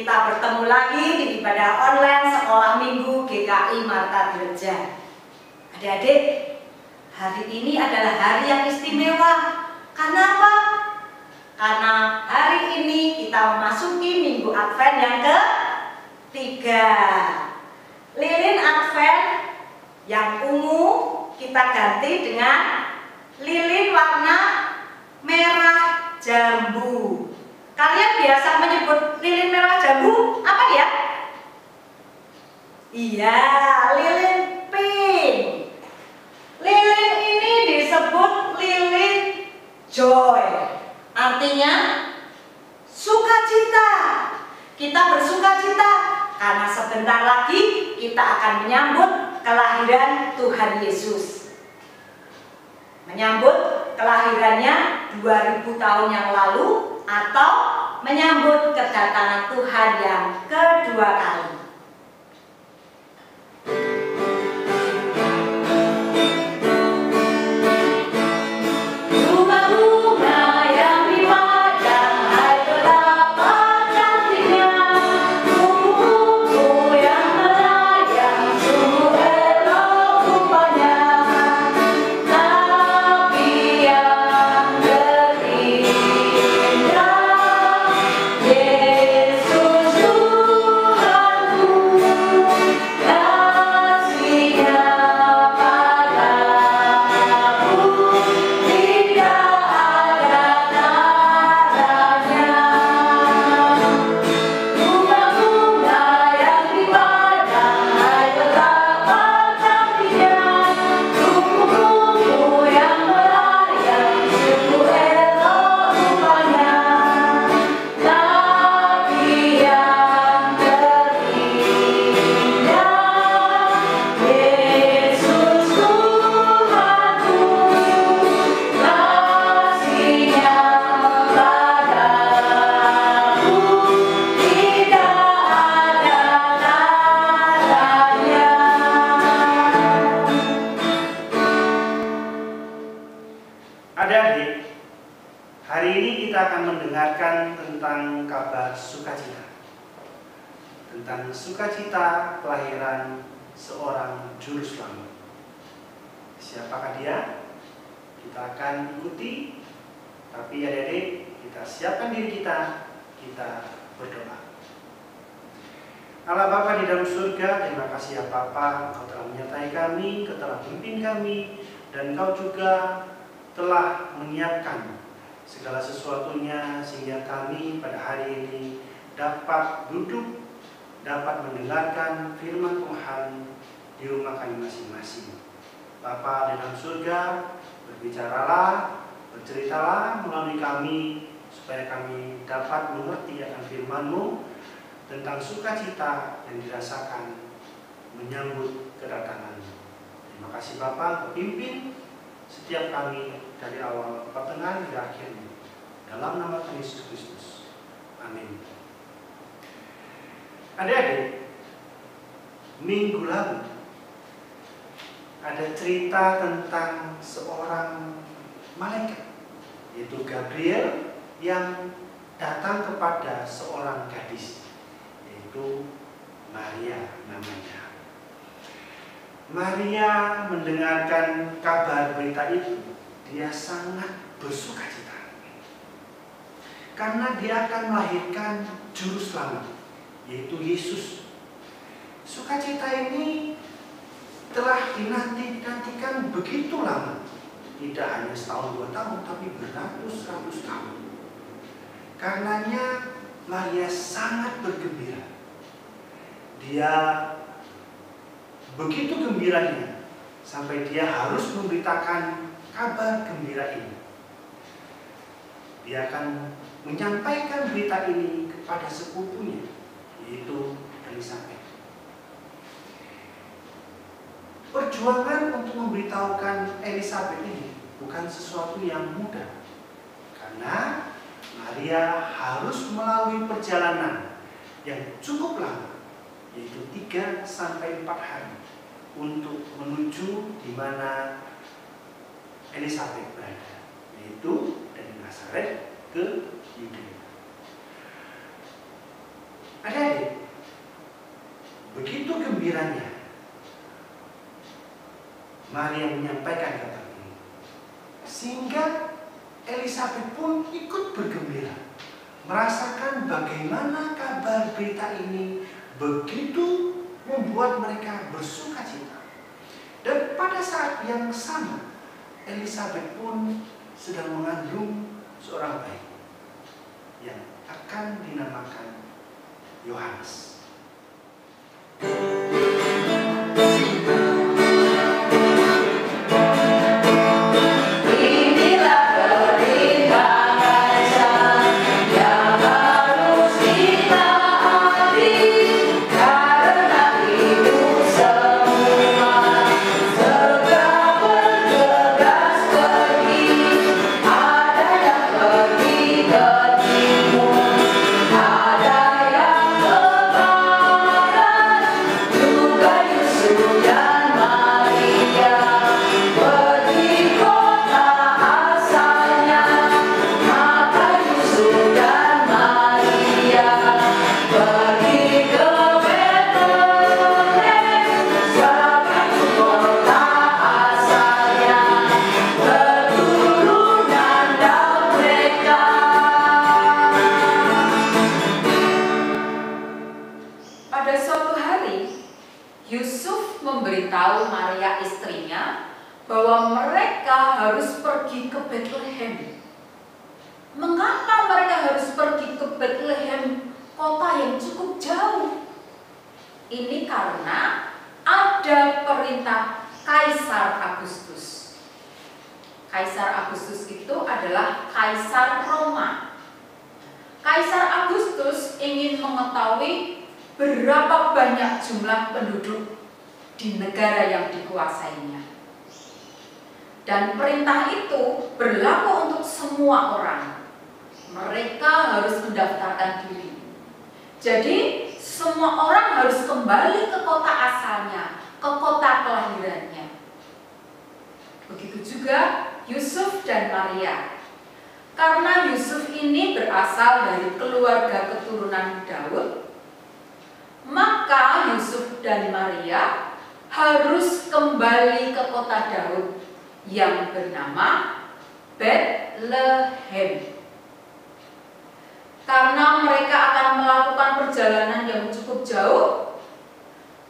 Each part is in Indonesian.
Kita bertemu lagi di ibadah online Sekolah Minggu GKI Marta Dirja. Adik-adik, hari ini adalah hari yang istimewa. Karena apa? Karena hari ini kita memasuki Minggu Advent yang ke-3. Lilin Advent yang ungu kita ganti dengan lilin warna merah jambu. Kalian biasa menyebut lilin merah jambu apa ya? Iya, lilin pink. Lilin ini disebut lilin joy. Artinya sukacita. Kita bersukacita karena sebentar lagi kita akan menyambut kelahiran Tuhan Yesus. Menyambut kelahirannya 2000 tahun yang lalu atau menyambut kedatangan Tuhan yang kedua kali. Adik-adik, hari ini kita akan mendengarkan tentang kabar sukacita. Tentang sukacita kelahiran seorang juru selamat. Siapakah dia? Kita akan ikuti. Tapi adik-adik, kita siapkan diri kita berdoa. Allah Bapa di dalam surga, terima kasih ya Bapa, Engkau telah menyertai kami, Engkau telah memimpin kami, dan Engkau juga telah menyiapkan segala sesuatunya sehingga kami pada hari ini dapat duduk, dapat mendengarkan firman Tuhan di rumah kami masing-masing. Bapa di dalam surga, berbicaralah, berceritalah melalui kami supaya kami dapat mengerti akan firman-Mu tentang sukacita yang dirasakan menyambut kedatangan-Mu. Terima kasih Bapa, pimpin setiap kami dari awal, pertengahan hingga akhirnya. Dalam nama Tuhan Yesus Kristus. Amin. Adik-adik, minggu lalu ada cerita tentang seorang malaikat, yaitu Gabriel, yang datang kepada seorang gadis, yaitu Maria namanya. Maria mendengarkan kabar berita itu, dia sangat bersukacita karena dia akan melahirkan juru selamat, yaitu Yesus. Sukacita ini telah dinanti-nantikan begitu lama, tidak hanya setahun 2 tahun, tapi beratus-ratus tahun. Karenanya Maria sangat bergembira. Dia begitu gembiranya sampai dia harus memberitakan kabar gembira ini. Dia akan menyampaikan berita ini kepada sepupunya, yaitu Elisabet. Perjuangan untuk memberitahukan Elisabet ini bukan sesuatu yang mudah, karena Maria harus melalui perjalanan yang cukup lama, yaitu 3 sampai 4 hari untuk menuju di mana Elisabet berada, yaitu dari Nazaret ke Yudea. Adik-adik, begitu gembiranya Maria menyampaikan kata ini, sehingga Elisabet pun ikut bergembira, merasakan bagaimana kabar berita ini begitu membuat mereka bersuka cita. Dan pada saat yang sama, Elisabet pun sedang mengandung seorang bayi yang akan dinamakan Yohanes. memberitahu Maria istrinya bahwa mereka harus pergi ke Bethlehem. Mengapa mereka harus pergi ke Bethlehem, kota yang cukup jauh? Ini karena ada perintah Kaisar Agustus. Kaisar Agustus itu adalah Kaisar Roma. Kaisar Agustus ingin mengetahui berapa banyak jumlah penduduk di negara yang dikuasainya. Dan perintah itu berlaku untuk semua orang. Mereka harus mendaftarkan diri. Jadi semua orang harus kembali ke kota asalnya, ke kota kelahirannya. Begitu juga Yusuf dan Maria. Karena Yusuf ini berasal dari keluarga keturunan Daud, maka Yusuf dan Maria harus kembali ke kota Daud yang bernama Bethlehem. Karena mereka akan melakukan perjalanan yang cukup jauh,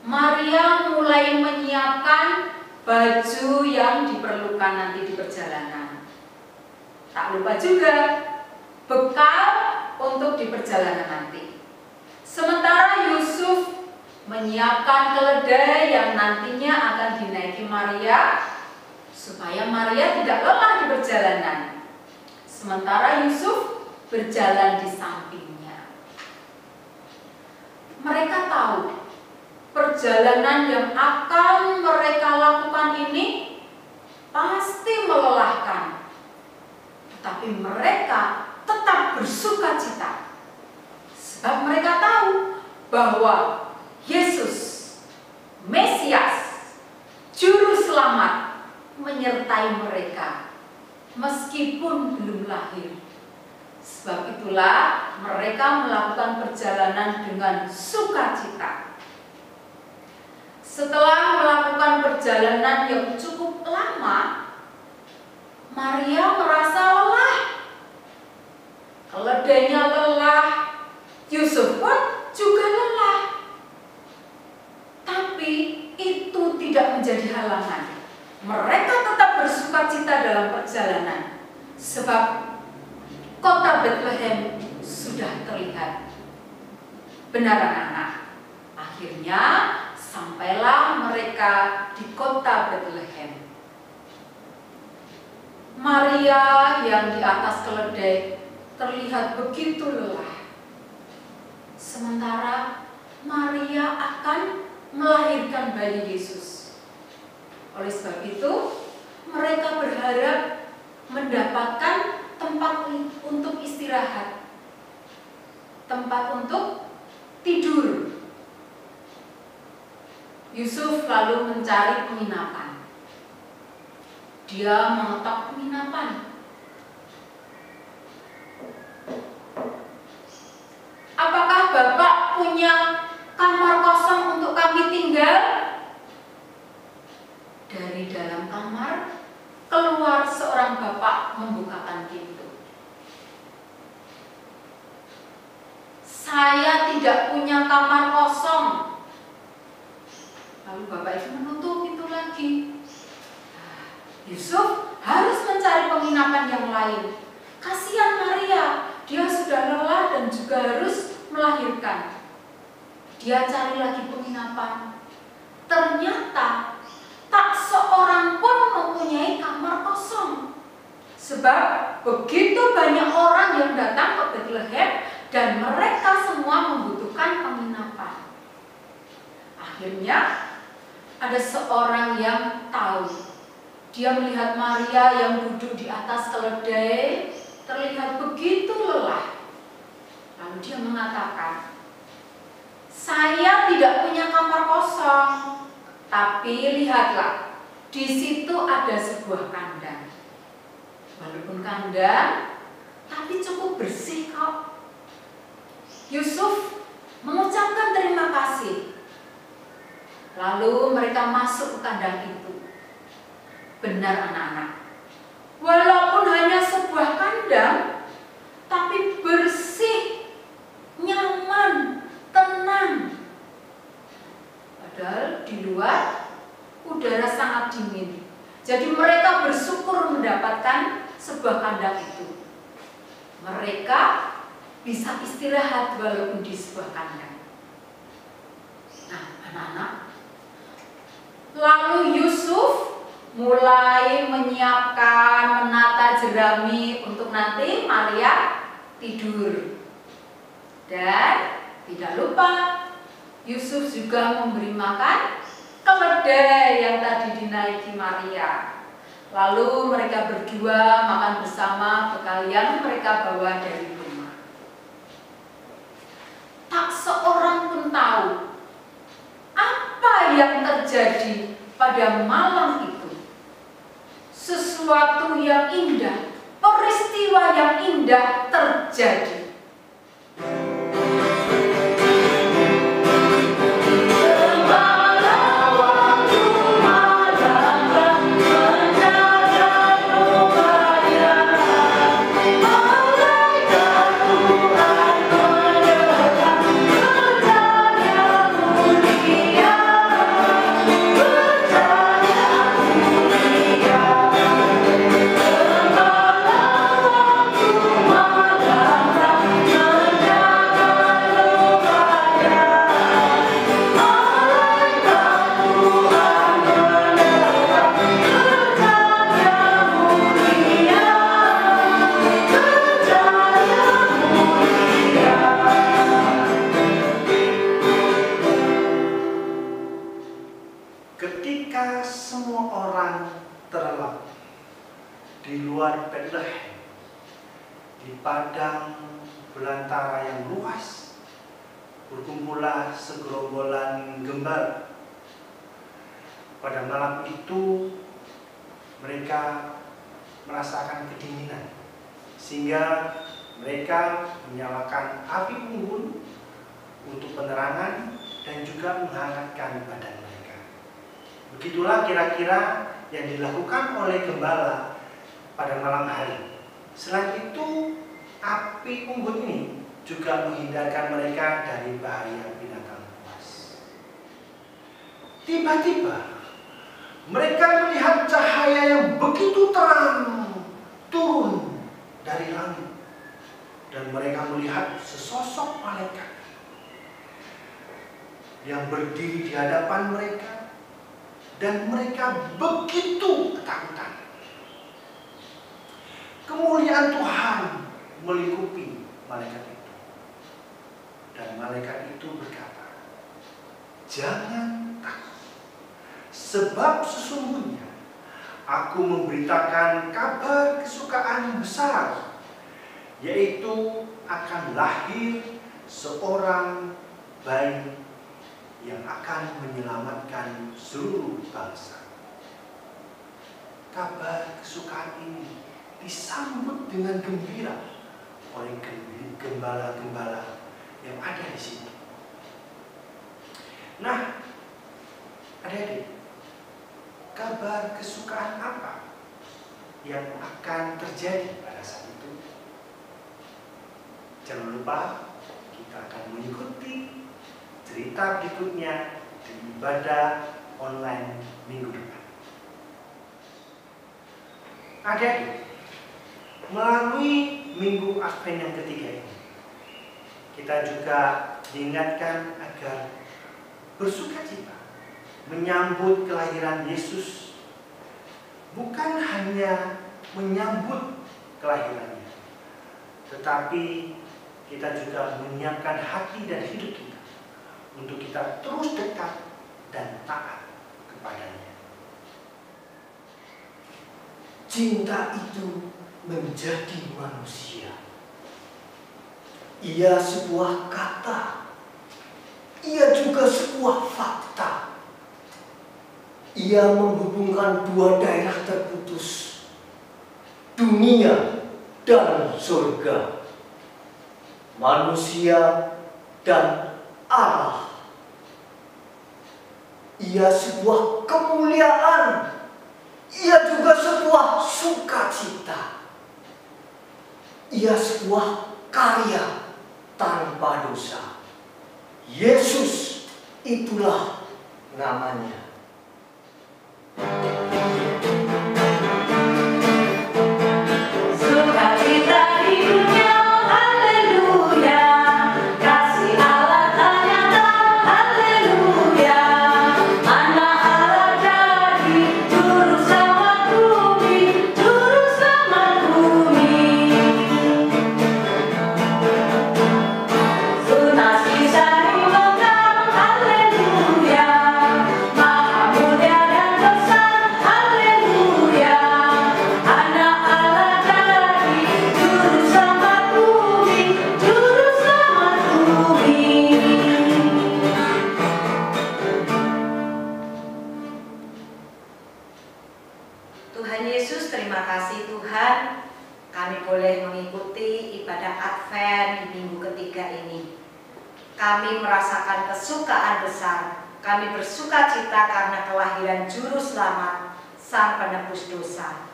Maria mulai menyiapkan baju yang diperlukan nanti di perjalanan. Tak lupa juga bekal untuk di perjalanan nanti. Sementara Yusuf menyiapkan keledai yang nantinya akan dinaiki Maria supaya Maria tidak lelah di perjalanan. Sementara Yusuf berjalan di sampingnya. Mereka tahu perjalanan yang akan mereka lakukan ini pasti melelahkan. Tapi mereka tetap bersuka cita. Sebab mereka tahu bahwa Yesus, Mesias, Juru Selamat menyertai mereka meskipun belum lahir. Sebab itulah mereka melakukan perjalanan dengan sukacita. Setelah melakukan perjalanan yang cukup lama, Maria merasa lelah. Keledainya lelah, Yusuf pun juga lelah. Tapi itu tidak menjadi halangan. Mereka tetap bersukacita dalam perjalanan. Sebab kota Bethlehem sudah terlihat. Benar anak-anak. Akhirnya sampailah mereka di kota Bethlehem. Maria yang di atas keledai terlihat begitu lelah. Sementara Maria akan melahirkan bayi Yesus. Oleh sebab itu, mereka berharap mendapatkan tempat untuk istirahat, tempat untuk tidur. Yusuf lalu mencari penginapan. Dia mengetok penginapan. Apakah Bapak punya kamar kosong untuk kami tinggal?" Dari dalam kamar keluar seorang bapak membukakan pintu. "Saya tidak punya kamar kosong." Lalu bapak itu menutup pintu lagi. Yusuf harus mencari penginapan yang lain. Kasihan Maria, dia sudah lelah dan juga harus melahirkan. Dia cari lagi penginapan. Ternyata tak seorang pun mempunyai kamar kosong. Sebab begitu banyak orang yang datang ke Bethlehem dan mereka semua membutuhkan penginapan. Akhirnya ada seorang yang tahu. Dia melihat Maria yang duduk di atas keledai, terlihat begitu lelah. Lalu dia mengatakan, "Saya tidak punya kamar kosong, tapi lihatlah, di situ ada sebuah kandang. Walaupun kandang, tapi cukup bersih kok." Yusuf mengucapkan terima kasih. Lalu mereka masuk ke kandang itu. Benar anak-anak, walaupun hanya sebuah kandang, tapi bersih, nyaman, tenang. Padahal di luar udara sangat dingin. Jadi mereka bersyukur mendapatkan sebuah kandang itu. Mereka bisa istirahat walaupun di sebuah kandang. Nah, anak-anak, lalu Yusuf mulai menyiapkan, menata jerami untuk nanti Maria tidur. Dan tidak lupa, Yusuf juga memberi makan keledai yang tadi dinaiki Maria. Lalu mereka berdua makan bersama bekal yang mereka bawa dari rumah. Tak seorang pun tahu apa yang terjadi pada malam itu. Sesuatu yang indah, peristiwa yang indah terjadi. Ketika semua orang terlelap di luar Bethlehem, di padang belantara yang luas, berkumpullah segerombolan gembala. Pada malam itu mereka merasakan kedinginan, sehingga mereka menyalakan api unggun untuk penerangan dan juga menghangatkan badan mereka. Begitulah kira-kira yang dilakukan oleh gembala pada malam hari. Selain itu, api unggun ini juga menghindarkan mereka dari bahaya binatang buas. Tiba-tiba, mereka melihat cahaya yang begitu terang turun dari langit. Dan mereka melihat sesosok malaikat yang berdiri di hadapan mereka. Dan mereka begitu ketakutan. Kemuliaan Tuhan melingkupi malaikat itu. Dan malaikat itu berkata, "Jangan takut, sebab sesungguhnya aku memberitakan kabar kesukaan besar, yaitu akan lahir seorang bayi yang akan menyelamatkan seluruh bangsa." Kabar kesukaan ini disambut dengan gembira oleh gembala-gembala yang ada di situ. Nah, adik-adik, kabar kesukaan apa yang akan terjadi pada saat itu? Jangan lupa kita akan mengikuti cerita berikutnya di ibadah online minggu depan. Adik-adik, melalui minggu Advent yang ketiga ini, kita juga diingatkan agar bersukacita menyambut kelahiran Yesus, bukan hanya menyambut kelahirannya, tetapi kita juga menyiapkan hati dan hidup kita untuk kita terus dekat dan taat kepadanya. Cinta itu menjadi manusia. Ia sebuah kata, ia juga sebuah fakta. Ia menghubungkan dua daerah terputus, dunia dan surga, manusia dan Allah. Ia sebuah kemuliaan, ia juga sebuah sukacita. Ia sebuah karya tanpa dosa. Yesus, itulah namanya. Sukacita di dunia, haleluya. Kasih Allah tak nyata, haleluya. Anak Allah jadi juru selamat bumi, juru selamat bumi. Tunas kisah diungkapkan, haleluya. Maha mulia dan besar, haleluya. Anak Allah jadi juru selamat bumi, juru selamat bumi. Tuhan Yesus, terima kasih Tuhan, kami boleh mengikuti ibadah Advent di minggu ketiga ini. Kami merasakan kesukaan besar, kami bersuka cita karena kelahiran Juru Selamat, Sang Penebus dosa.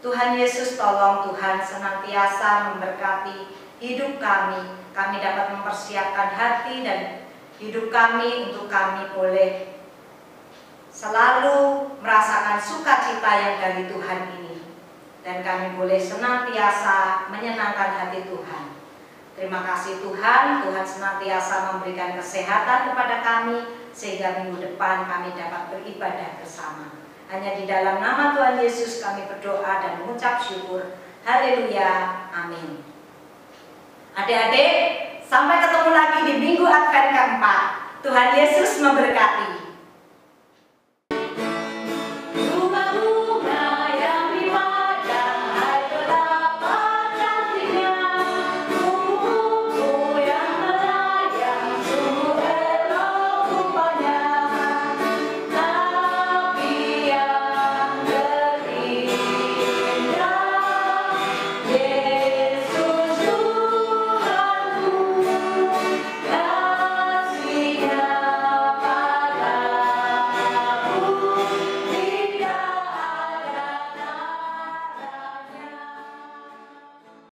Tuhan Yesus, tolong Tuhan senantiasa memberkati hidup kami. Kami dapat mempersiapkan hati dan hidup kami untuk kami boleh selalu merasakan sukacita yang dari Tuhan ini. Dan kami boleh senantiasa menyenangkan hati Tuhan. Terima kasih Tuhan, Tuhan senantiasa memberikan kesehatan kepada kami, sehingga minggu depan kami dapat beribadah bersama. Hanya di dalam nama Tuhan Yesus kami berdoa dan mengucap syukur. Haleluya, amin. Adik-adik, sampai ketemu lagi di minggu Advent keempat. Tuhan Yesus memberkati.